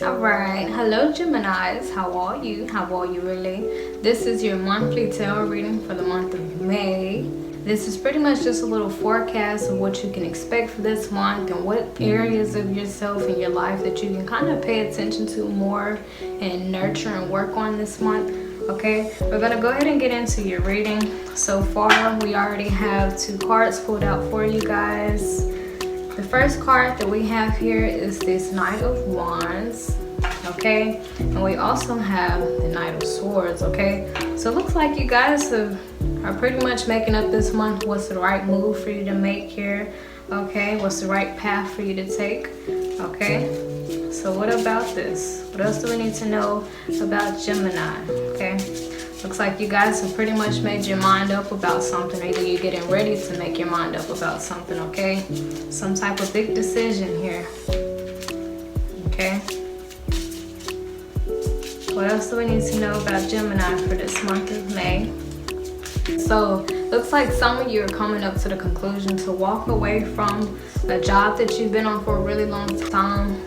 Alright, hello Geminis, how are you? How are you really? This is your monthly tarot reading for the month of May. This is pretty much just a little forecast of what you can expect for this month and what areas of yourself and your life that you can kind of pay attention to more and nurture and work on this month. Okay, we're going to go ahead and get into your reading. So far, we already have 2 cards pulled out for you guys. The first card that we have here is this Knight of Wands, okay? And we also have the Knight of Swords, okay? So it looks like you guys are pretty much making up this month what's the right move for you to make here, okay? What's the right path for you to take, okay? So what about this? What else do we need to know about Gemini, okay? Looks like you guys have pretty much made your mind up about something. Either you're getting ready to make your mind up about something, okay? Some type of big decision here, okay? What else do we need to know about Gemini for this month of May? So, looks like some of you are coming up to the conclusion to walk away from a job that you've been on for a really long time,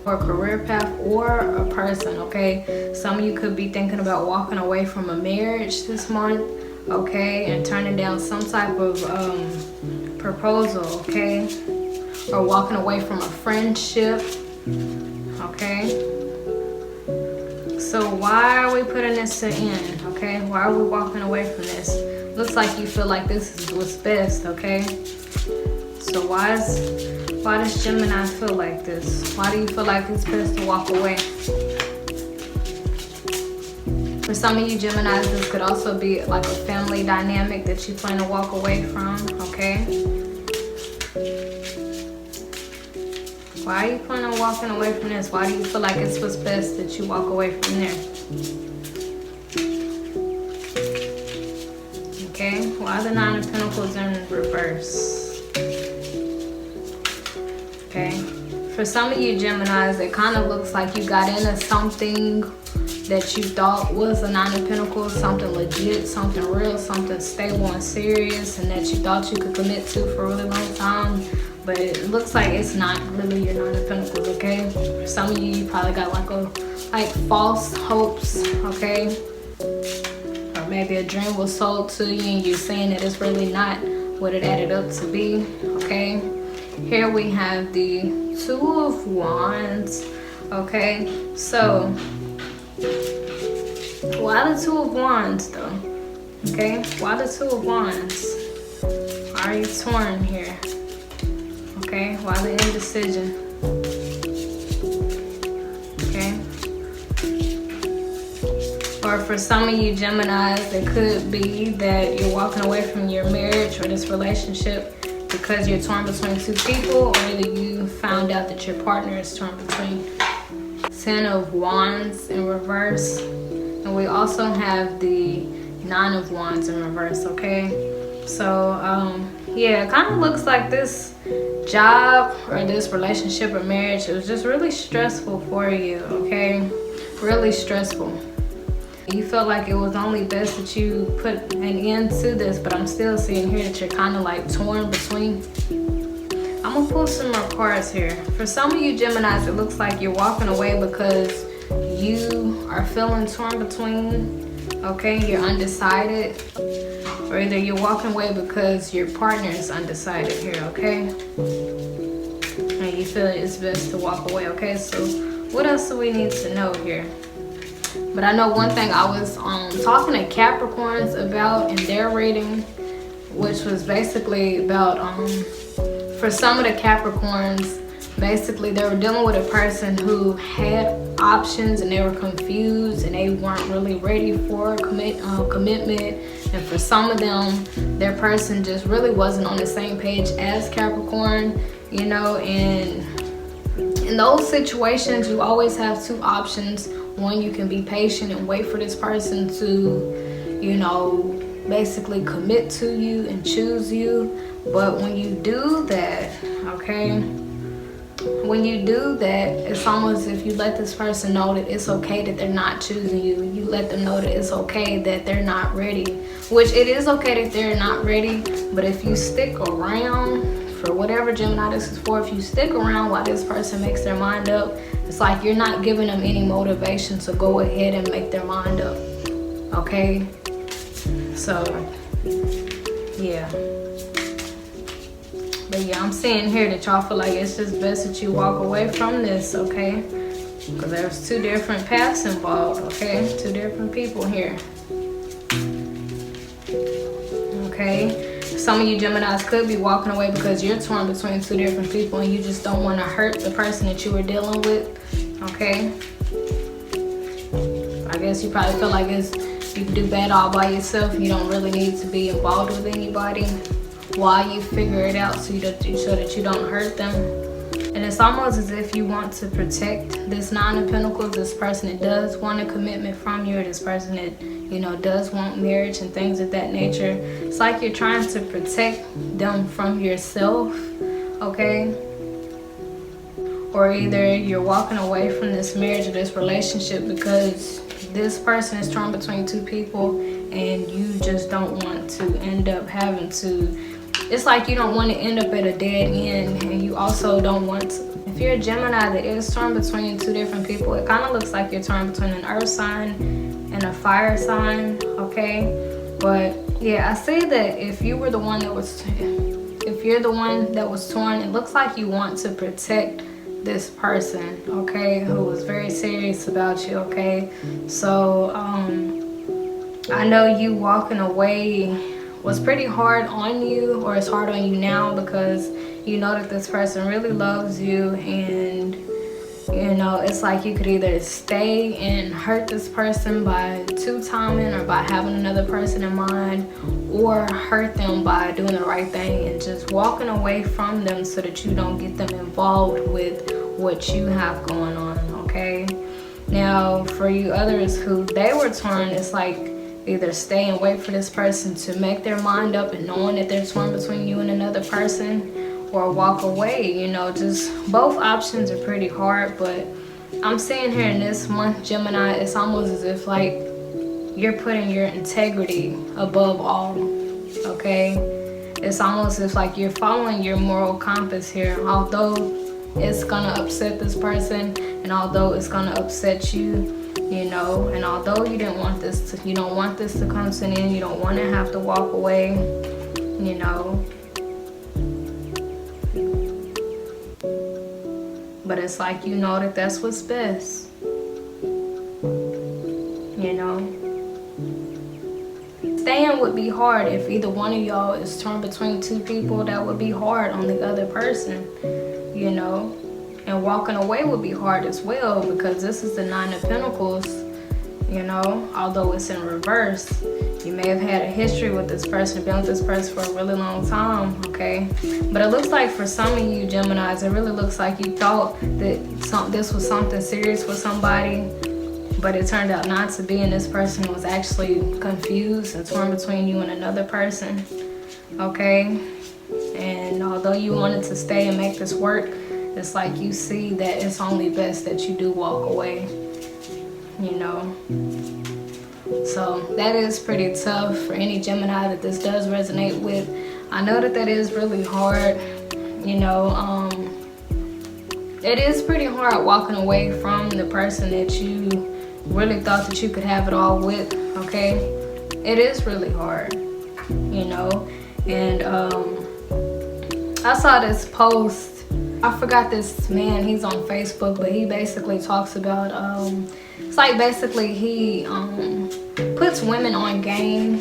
or a career path, or a person, okay? Some of you could be thinking about walking away from a marriage this month, okay? And turning down some type of proposal, okay? Or walking away from a friendship, okay? So why are we putting this to end, okay? Why are we walking away from this? Looks like you feel like this is what's best, okay? So why does Gemini feel like this? Why do you feel like it's best to walk away? For some of you Geminis, this could also be like a family dynamic that you plan to walk away from, okay? Why are you planning on walking away from this? Why do you feel like it's what's best that you walk away from there? Okay, why the 9 of Pentacles in reverse? Okay, for some of you Geminis, it kind of looks like you got into something that you thought was a 9 of Pentacles, something legit, something real, something stable and serious, and that you thought you could commit to for a really long time, but it looks like it's not really your 9 of Pentacles, okay? For some of you, you probably got like false hopes, okay? Or maybe a dream was sold to you and you're saying that it's really not what it added up to be, okay? Here we have the 2 of Wands, okay? So, why the 2 of Wands though? Okay, why the 2 of Wands? Why are you torn here? Okay, why the indecision? Okay. Or for some of you Geminis, it could be that you're walking away from your marriage or this relationship because you're torn between 2 people, or either you found out that your partner is torn between 10 of Wands in reverse. And we also have the 9 of Wands in reverse, okay? So, yeah, it kind of looks like this job or this relationship or marriage, it was just really stressful for you, okay? Really stressful. You felt like it was only best that you put an end to this, but I'm still seeing here that you're kind of like torn between. I'm gonna pull some more cards here. For some of you Geminis, it looks like you're walking away because you are feeling torn between, okay? You're undecided, or either you're walking away because your partner is undecided here, okay? And you feel it's best to walk away, okay? So what else do we need to know here? But I know one thing I was talking to Capricorns about in their reading, which was basically about, for some of the Capricorns, basically they were dealing with a person who had options and they were confused and they weren't really ready for commitment. And for some of them, their person just really wasn't on the same page as Capricorn, you know. And in those situations, you always have 2 options. One, you can be patient and wait for this person to, you know, basically commit to you and choose you. But when you do that, okay, when you do that, it's almost if you let this person know that it's okay that they're not choosing you. You let them know that it's okay that they're not ready, which it is okay that they're not ready. But if you stick around for whatever Gemini this is for, if you stick around while this person makes their mind up, It's like you're not giving them any motivation to go ahead and make their mind up. Okay? So, yeah. But yeah, I'm seeing here that y'all feel like it's just best that you walk away from this, okay? Because there's two different paths involved, okay? Two different people here. Okay? Some of you Geminis could be walking away because you're torn between two different people and you just don't want to hurt the person that you were dealing with, okay? I guess you probably feel like you can do bad all by yourself. You don't really need to be involved with anybody while you figure it out so that you don't hurt them. And it's almost as if you want to protect this Nine of Pentacles, this person that does want a commitment from you, or this person that, you know, does want marriage and things of that nature. It's like you're trying to protect them from yourself, okay? Or either you're walking away from this marriage or this relationship because this person is torn between two people and you just don't want to end up having to. It's like you don't want to end up at a dead end, and you also don't want to. If you're a Gemini that is torn between two different people, it kind of looks like you're torn between an earth sign and a fire sign, okay? But yeah, I say that if you're the one that was torn, it looks like you want to protect this person, okay, who was very serious about you, okay? So I know you walking away was pretty hard on you, or it's hard on you now, because you know that this person really loves you, and you know it's like you could either stay and hurt this person by two-timing or by having another person in mind, or hurt them by doing the right thing and just walking away from them so that you don't get them involved with what you have going on, okay? Now for you others who they were torn, it's like either stay and wait for this person to make their mind up and knowing that they're torn between you and another person, or walk away. You know, just both options are pretty hard, but I'm seeing here in this month, Gemini, it's almost as if like you're putting your integrity above all, okay? It's almost as if like you're following your moral compass here, although it's gonna upset this person and although it's gonna upset you, you know, and although you don't want this to come to an end, you don't want to have to walk away, you know, but it's like you know that that's what's best, you know. Staying would be hard if either one of y'all is torn between two people. That would be hard on the other person, you know. And walking away would be hard as well, because this is the Nine of Pentacles, you know, although it's in reverse. You may have had a history with this person, been with this person for a really long time, okay? But it looks like for some of you Geminis, it really looks like you thought that this was something serious with somebody, but it turned out not to be, and this person was actually confused and torn between you and another person, okay? And although you wanted to stay and make this work, it's like you see that it's only best that you do walk away, you know. So that is pretty tough for any Gemini that this does resonate with. I know that is really hard, you know. It is pretty hard walking away from the person that you really thought that you could have it all with, okay? It is really hard, you know. And I saw this post. I forgot this man, he's on Facebook, but he basically talks about, it's like basically he puts women on game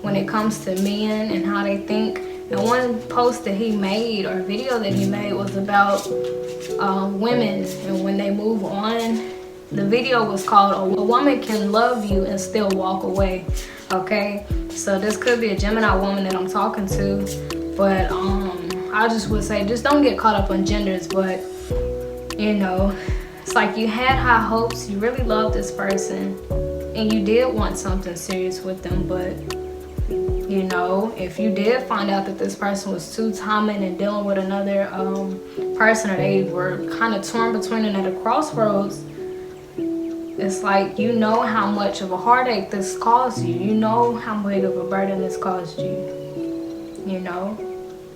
when it comes to men and how they think. And one post that he made, or video that he made, was about women and when they move on. The video was called "A Woman Can Love You and Still Walk Away," okay? So this could be a Gemini woman that I'm talking to, but I just would say, just don't get caught up on genders. But you know, it's like you had high hopes, you really loved this person, and you did want something serious with them. But you know, if you did find out that this person was two-timing and dealing with another person, or they were kind of torn between and at a crossroads, it's like you know how much of a heartache this caused you. You know how big of a burden this caused you, you know.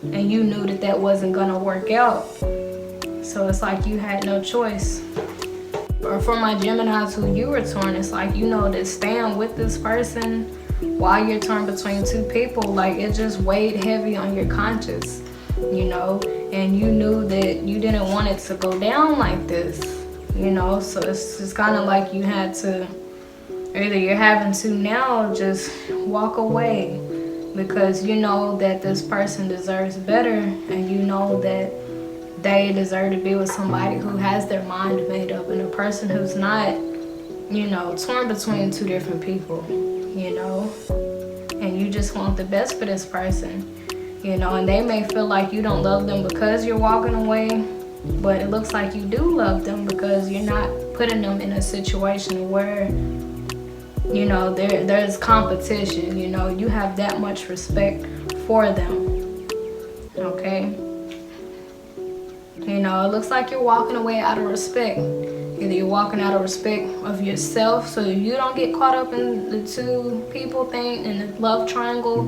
And you knew that wasn't gonna work out. So it's like you had no choice. Or for my Geminis who you were torn, it's like, you know, to stand with this person while you're torn between two people, like it just weighed heavy on your conscience, you know, and you knew that you didn't want it to go down like this, you know. So it's just kind of like you had to, either you're having to now just walk away, because you know that this person deserves better, and you know that they deserve to be with somebody who has their mind made up, and a person who's not, you know, torn between two different people, you know. And you just want the best for this person, you know. And they may feel like you don't love them because you're walking away, but it looks like you do love them, because you're not putting them in a situation where, you know, there's competition, you know. You have that much respect for them, okay? You know, it looks like you're walking away out of respect. Either you're walking out of respect of yourself, so you don't get caught up in the two people thing in the love triangle,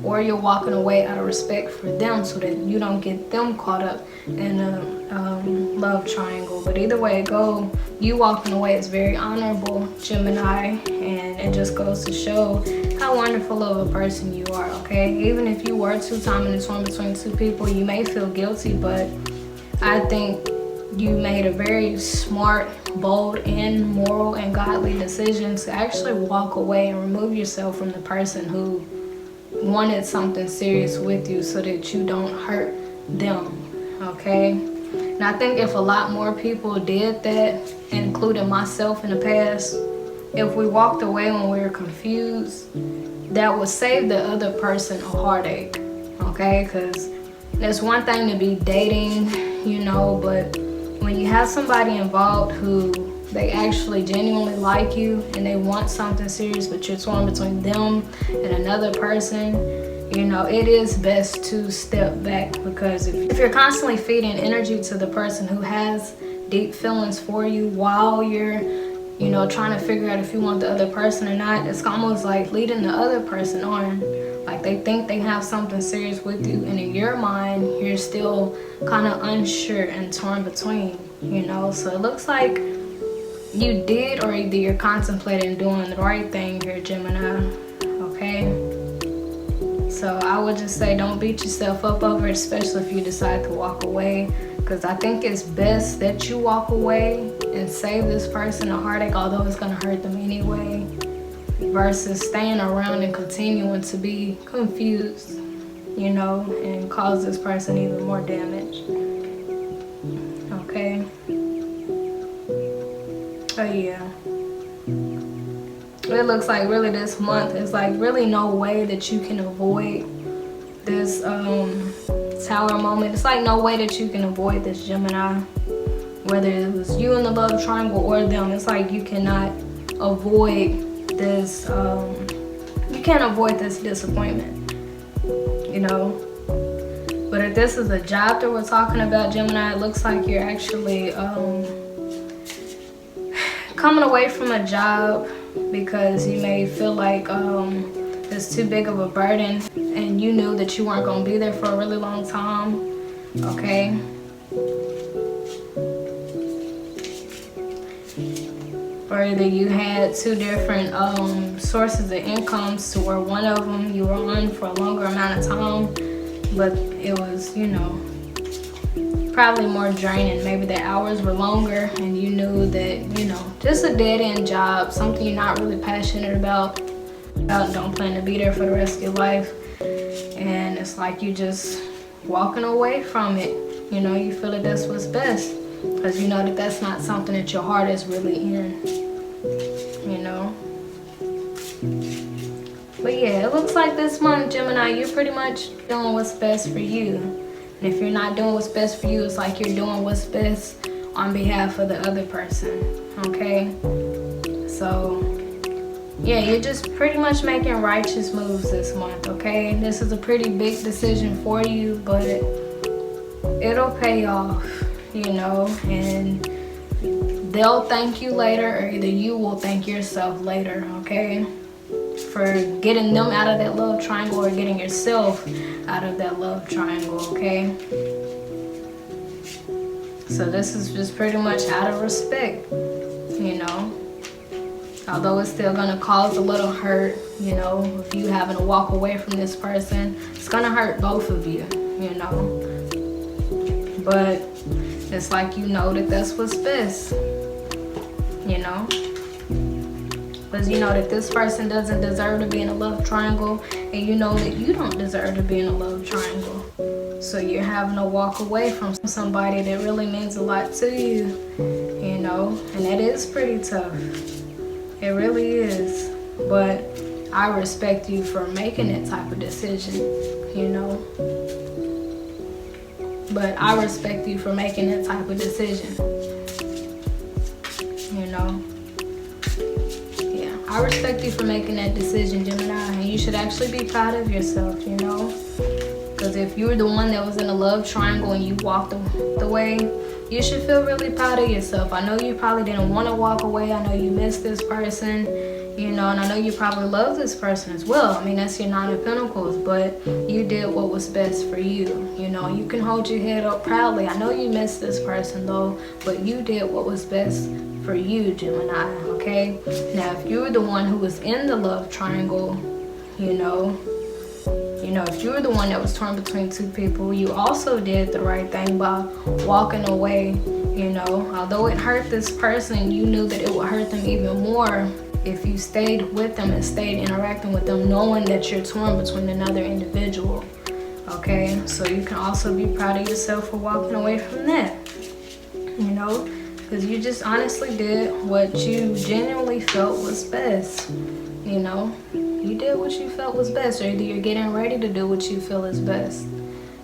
or you're walking away out of respect for them, so that you don't get them caught up in a love triangle. But either way it go, you walking away is very honorable, Gemini, and it just goes to show how wonderful of a person you are, okay? Even if you were two-timing and torn between two people, you may feel guilty, but I think you made a very smart, bold, and moral and godly decision to actually walk away and remove yourself from the person who wanted something serious with you, so that you don't hurt them, okay? And I think if a lot more people did that, including myself in the past, if we walked away when we were confused, that would save the other person a heartache, okay? Because there's one thing to be dating, you know, but when you have somebody involved who they actually genuinely like you and they want something serious, but you're torn between them and another person, you know, it is best to step back. Because if you're constantly feeding energy to the person who has deep feelings for you while you're, you know, trying to figure out if you want the other person or not, it's almost like leading the other person on. Like they think they have something serious with you, and in your mind, you're still kind of unsure and torn between, you know. So it looks like you did, or either you're contemplating doing the right thing here, Gemini, okay? So I would just say don't beat yourself up over it, especially if you decide to walk away, because I think it's best that you walk away and save this person a heartache, although it's going to hurt them anyway, versus staying around and continuing to be confused, you know, and cause this person even more damage, okay? Oh yeah, it looks like really this month is like really no way that you can avoid this tower moment. It's like no way that you can avoid this, Gemini, whether it was you in the love triangle or them. It's like you cannot avoid this, you can't avoid this disappointment, you know. But if this is a job that we're talking about, Gemini, it looks like you're actually coming away from a job because you may feel like it's too big of a burden, and you knew that you weren't going to be there for a really long time, okay? Or either you had two different sources of incomes, to where one of them you were on for a longer amount of time, but it was, you know, probably more draining. Maybe the hours were longer, and you knew that, you know, just a dead-end job, something you're not really passionate about, don't plan to be there for the rest of your life, and it's like you just walking away from it. You know, you feel that that's what's best, because you know that that's not something that your heart is really in, you know. But yeah, it looks like this month, Gemini, you're pretty much doing what's best for you. And if you're not doing what's best for you, it's like you're doing what's best on behalf of the other person, okay? So yeah, you're just pretty much making righteous moves this month, okay? This is a pretty big decision for you, but it'll pay off, you know, and they'll thank you later, or either you will thank yourself later, okay? For getting them out of that love triangle, or getting yourself out of that love triangle, okay? So this is just pretty much out of respect, Although it's still gonna cause a little hurt, you know, if you having to walk away from this person, it's gonna hurt both of you, you know. But it's like you know that that's what's best, you know. Because you know that this person doesn't deserve to be in a love triangle, and you know that you don't deserve to be in a love triangle. So you're having to walk away from somebody that really means a lot to you, you know, and that is pretty tough. It really is. But I respect you for making that type of decision, you know. But I respect you for making that type of decision, you know. I respect you for making that decision, Gemini, and you should actually be proud of yourself, you know. Because if you were the one that was in a love triangle and you walked away, you should feel really proud of yourself. I know you probably didn't want to walk away. I know you missed this person, you know, and I know you probably love this person as well. I mean, that's your Nine of Pentacles, but you did what was best for you, you know. You can hold your head up proudly. I know you missed this person, though, but you did what was best for you, Gemini, okay? Now, if you were the one who was in the love triangle, you know, if you were the one that was torn between two people, you also did the right thing by walking away, you know. Although it hurt this person, you knew that it would hurt them even more if you stayed with them and stayed interacting with them, knowing that you're torn between another individual, okay? So you can also be proud of yourself for walking away from that, you know, because you just honestly did what you genuinely felt was best, you know. You did what you felt was best, or either you're getting ready to do what you feel is best,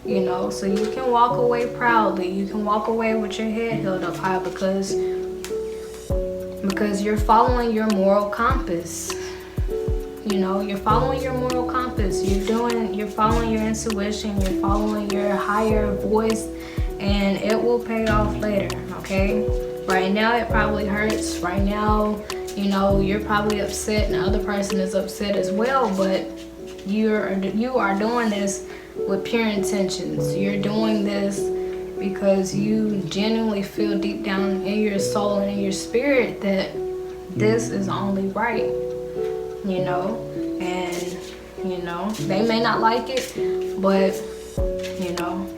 you know. So you can walk away proudly. You can walk away with your head held up high because you're following your moral compass. You know, you're following your moral compass. You're following your intuition. You're following your higher voice, and it will pay off later, okay? Right now, it probably hurts. Right now, you know, you're probably upset and the other person is upset as well, but you are doing this with pure intentions. You're doing this because you genuinely feel deep down in your soul and in your spirit that this is only right, you know. And, you know, they may not like it, but, you know,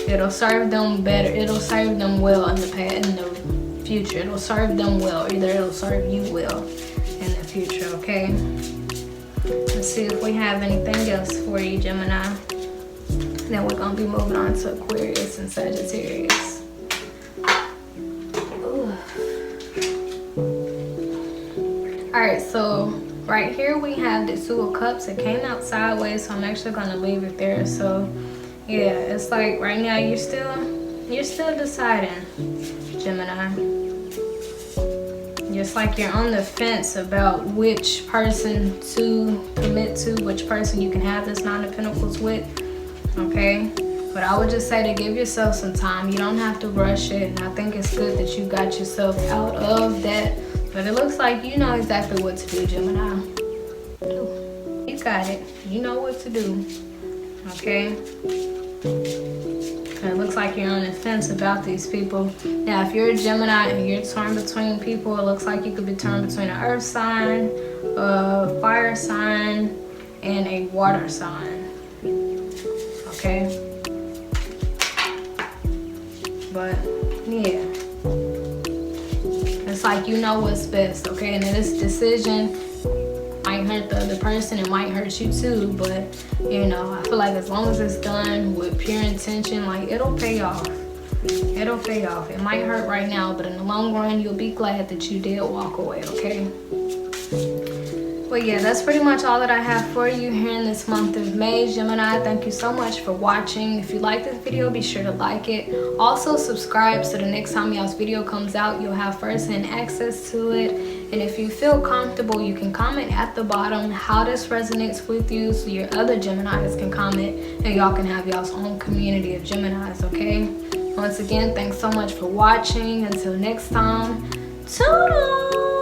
it'll serve them better. It'll serve them well in the future. It'll serve them well. Either it'll serve you well in the future, okay? Let's see if we have anything else for you, Gemini. Then we're going to be moving on to Aquarius and Sagittarius. Alright, so right here we have the Two of Cups. It came out sideways, so I'm actually going to leave it there. So yeah, it's like right now you're still deciding, Gemini. Just like you're on the fence about which person to commit to, which person you can have this Nine of Pentacles with, okay? But I would just say to give yourself some time. You don't have to rush it, and I think it's good that you got yourself out of that. But it looks like you know exactly what to do, Gemini. You got it. You know what to do, okay? It looks like you're on the fence about these people. Now, if you're a Gemini and you're torn between people, it looks like you could be torn between an earth sign, a fire sign, and a water sign. Okay? But, yeah. It's like you know what's best, okay? And this decision might hurt the other person, it might hurt you too, but you know, I feel like as long as it's done with pure intention, like it'll pay off. It'll pay off. It might hurt right now, but in the long run, you'll be glad that you did walk away, okay? Well, yeah, that's pretty much all that I have for you here in this month of May, Gemini. Thank you so much for watching. If you like this video, be sure to like it. Also, subscribe so the next time y'all's video comes out, you'll have first-hand access to it. And if you feel comfortable, you can comment at the bottom how this resonates with you so your other Geminis can comment and y'all can have y'all's own community of Geminis, okay? Once again, thanks so much for watching. Until next time, toodles!